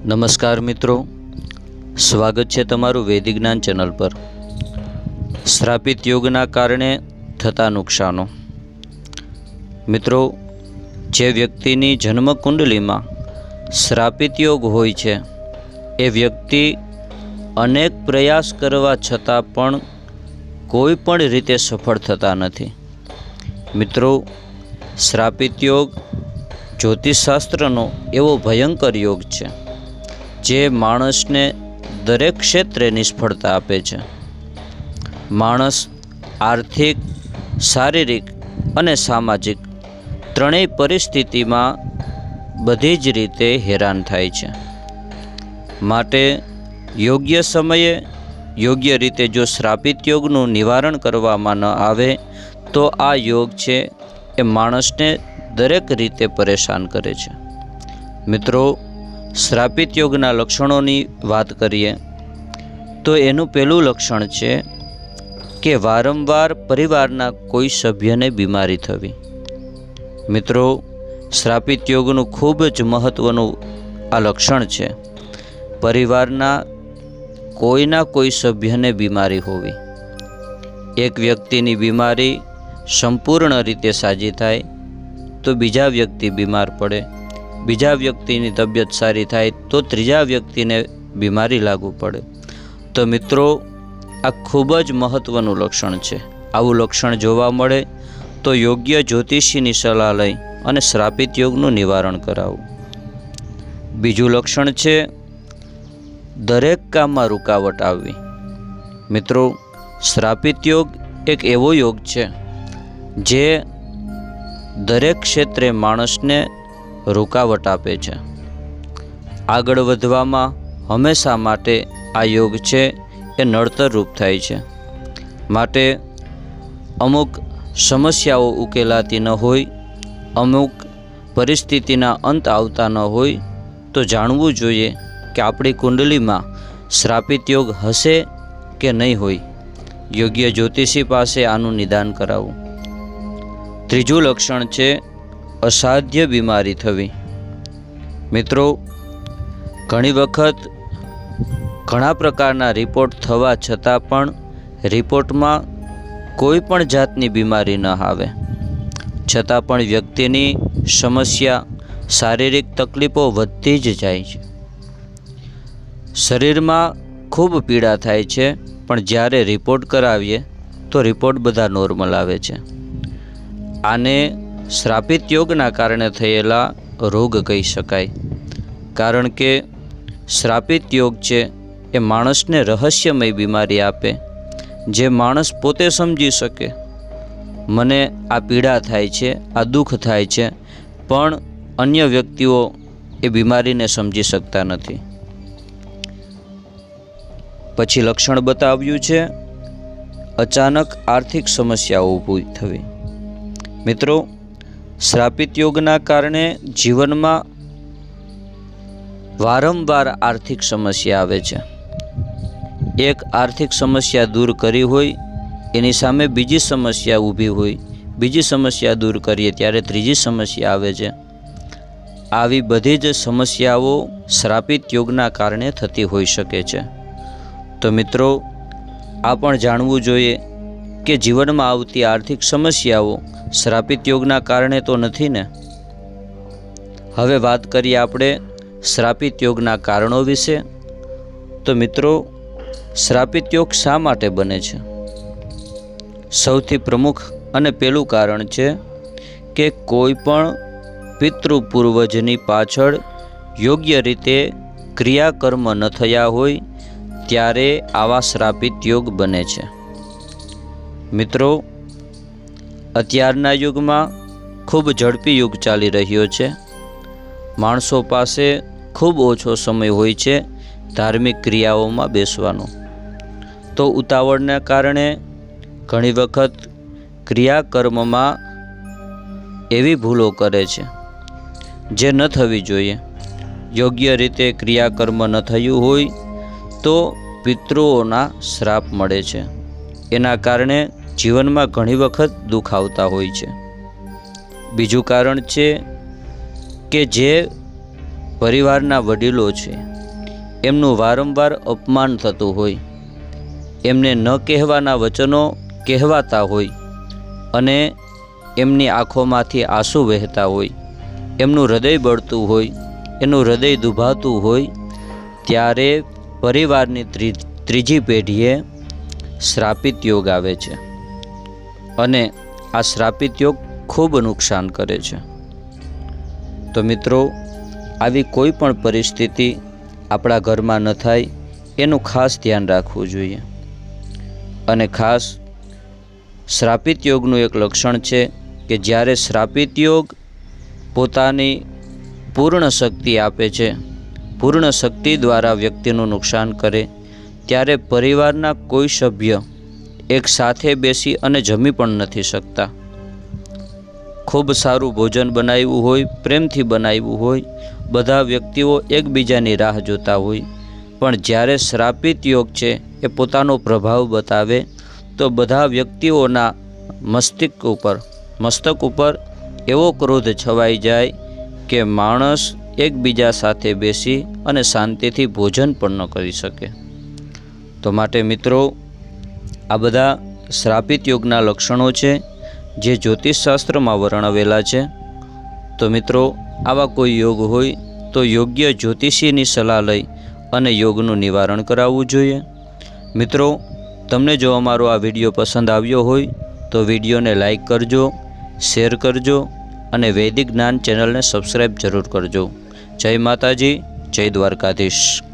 નમસ્કાર મિત્રો, સ્વાગત છે તમારું વૈદિક જ્ઞાન ચેનલ પર। શ્રાપિત યોગના કારણે થતા નુકસાનો। મિત્રો, જે વ્યક્તિની જન્મ કુંડલીમાં શ્રાપિત યોગ હોય છે એ વ્યક્તિ અનેક પ્રયાસ કરવા છતાં પણ કોઈ પણ રીતે સફળ થતા નથી। મિત્રો, શ્રાપિત યોગ જ્યોતિષશાસ્ત્રનો એવો ભયંકર યોગ છે જે માણસને દરેક ક્ષેત્રે નિષ્ફળતા આપે છે। માણસ આર્થિક, શારીરિક અને સામાજિક ત્રણેય પરિસ્થિતિમાં બધી જ રીતે હેરાન થાય છે। માટે યોગ્ય સમયે યોગ્ય રીતે જો શ્રાપિત યોગનું નિવારણ કરવામાં ન આવે તો આ યોગ છે એ માણસને દરેક રીતે પરેશાન કરે છે। મિત્રો, શ્રાપિત યોગના લક્ષણોની વાત કરીએ તો એનું પહેલું લક્ષણ છે કે વારંવાર પરિવારના કોઈ સભ્યને બીમારી થવી। મિત્રો, શ્રાપિત યોગનું ખૂબ જ મહત્ત્વનું આ લક્ષણ છે, પરિવારના કોઈના કોઈ સભ્યને બીમારી હોવી। એક વ્યક્તિની બીમારી સંપૂર્ણ રીતે સાજી થાય તો બીજા વ્યક્તિ બીમાર પડે, બીજા વ્યક્તિની તબિયત સારી થાય તો ત્રીજા વ્યક્તિને બીમારી લાગુ પડે। તો મિત્રો, આ ખૂબ જ મહત્ત્વનું લક્ષણ છે। આવું લક્ષણ જોવા મળે તો યોગ્ય જ્યોતિષીની સલાહ લઈ અને શ્રાપિત યોગનું નિવારણ કરાવવું। બીજું લક્ષણ છે દરેક કામમાં રૂકાવટ આવવી। મિત્રો, શ્રાપિત યોગ એક એવો યોગ છે જે દરેક ક્ષેત્રે માણસને રૂકાવટ આપે છે। આગળ વધવામાં હંમેશા માટે આ યોગ છે એ નડતર રૂપ થાય છે। માટે અમુક સમસ્યાઓ ઉકેલાતી ન હોય, અમુક પરિસ્થિતિના અંત આવતા ન હોય તો જાણવું જોઈએ કે આપણી કુંડલીમાં શ્રાપિત યોગ હશે કે નહીં હોય। યોગ્ય જ્યોતિષી પાસે આનું નિદાન કરાવવું। ત્રીજું લક્ષણ છે અસાધ્ય બીમારી થવી। મિત્રો, ઘણી વખત ઘણા પ્રકારના રિપોર્ટ થવા છતાં પણ રિપોર્ટમાં કોઈ પણ જાતની બીમારી ન આવે, છતાં પણ વ્યક્તિની સમસ્યા, શારીરિક તકલીફો વધતી જ જાય છે। શરીરમાં ખૂબ પીડા થાય છે, પણ જ્યારે રિપોર્ટ કરાવીએ તો રિપોર્ટ બધા નોર્મલ આવે છે। આને શ્રાપિત યોગના કારણે થયેલા રોગ કહી શકાય, કારણ કે શ્રાપિત યોગ છે એ માણસને રહસ્યમય બીમારી આપે, જે માણસ પોતે સમજી શકે મને આ પીડા થાય છે, આ દુઃખ થાય છે, પણ અન્ય વ્યક્તિઓ એ બીમારીને સમજી શકતા નથી। પછી લક્ષણ બતાવ્યું છે અચાનક આર્થિક સમસ્યાઓ ઊભી થવી। મિત્રો, શ્રાપિત યોગના કારણે જીવનમાં વારંવાર આર્થિક સમસ્યા આવે છે। એક આર્થિક સમસ્યા દૂર કરી હોય એની સામે બીજી સમસ્યા ઊભી હોય, બીજી સમસ્યા દૂર કરીએ ત્યારે ત્રીજી સમસ્યા આવે છે। આવી બધી જ સમસ્યાઓ શ્રાપિત યોગના કારણે થતી હોઈ શકે છે। તો મિત્રો, આ પણ જાણવું જોઈએ કે જીવનમાં આવતી આર્થિક સમસ્યાઓ શ્રાપિત યોગના કારણે તો નથી ને। હવે વાત કરીએ આપણે શ્રાપિત યોગના કારણો વિશે। તો મિત્રો, શ્રાપિત યોગ શા માટે બને છે? સૌથી પ્રમુખ અને પહેલું કારણ છે કે કોઈ પણ પિતૃ પૂર્વજની પાછળ યોગ્ય રીતે ક્રિયાકર્મ ન થયા હોય ત્યારે આવા શ્રાપિત યોગ બને છે। મિત્રો, અત્યારના યુગમાં ખૂબ ઝડપી યુગ ચાલી રહ્યો છે। માણસો પાસે ખૂબ ઓછો સમય હોય છે ધાર્મિક ક્રિયાઓમાં બેસવાનો, તો ઉતાવળના કારણે ઘણી વખત ક્રિયાકર્મમાં એવી ભૂલો કરે છે જે ન થવી જોઈએ। યોગ્ય રીતે ક્રિયાકર્મ ન થયું હોય તો પિતૃઓના શ્રાપ મળે છે, એના કારણે જીવનમાં ઘણી વખત દુઃખ આવતા હોય છે। બીજું કારણ છે કે જે પરિવારના વડીલો છે એમનું વારંવાર અપમાન થતું હોય, એમને ન કહેવાના વચનો કહેવાતા હોય અને એમની આંખોમાંથી આંસુ વહેતા હોય, એમનું હૃદય બળતું હોય, એનું હૃદય દુભાતું હોય, ત્યારે પરિવારની ત્રીજી પેઢીએ શ્રાપિત યોગ આવે છે અને આ શ્રાપિત યોગ ખૂબ નુકસાન કરે છે. તો મિત્રો, આવી કોઈ પણ પરિસ્થિતિ આપણા ઘરમાં ન થાય એનું ખાસ ધ્યાન રાખવું જોઈએ. અને ખાસ શ્રાપિત યોગનું એક લક્ષણ છે કે જ્યારે શ્રાપિત યોગ પોતાની પૂર્ણ શક્તિ આપે છે, પૂર્ણ શક્તિ દ્વારા વ્યક્તિનું નુકસાન કરે, ત્યારે પરિવારના કોઈ સભ્ય એક સાથે બેસી અને જમી પણ નથી શકતા. ખૂબ સારું ભોજન બનાવ્યું હોય, પ્રેમથી બનાવ્યું હોય, બધા વ્યક્તિઓ એકબીજાની રાહ જોતા હોય, પણ જ્યારે શ્રાપિત યોગ છે એ પોતાનો પ્રભાવ બતાવે તો બધા વ્યક્તિઓના મસ્તક ઉપર એવો ક્રોધ છવાઈ જાય કે માણસ એકબીજા સાથે બેસી અને શાંતિથી ભોજન પણ ન કરી શકે. તો માટે મિત્રો, આ બધા શ્રાપિત યોગના લક્ષણો છે જે જ્યોતિષશાસ્ત્રમાં વર્ણવેલા છે. તો મિત્રો, આવા કોઈ યોગ હોય તો યોગ્ય જ્યોતિષીની સલાહ લઈ અને યોગનું નિવારણ કરાવવું જોઈએ. મિત્રો, તમને જો અમારો આ વિડીયો પસંદ આવ્યો હોય તો વિડીયોને લાઈક કરજો, શેર કરજો અને વૈદિક જ્ઞાન ચેનલને સબસ્ક્રાઈબ જરૂર કરજો. જય માતાજી, જય દ્વારકાધીશ.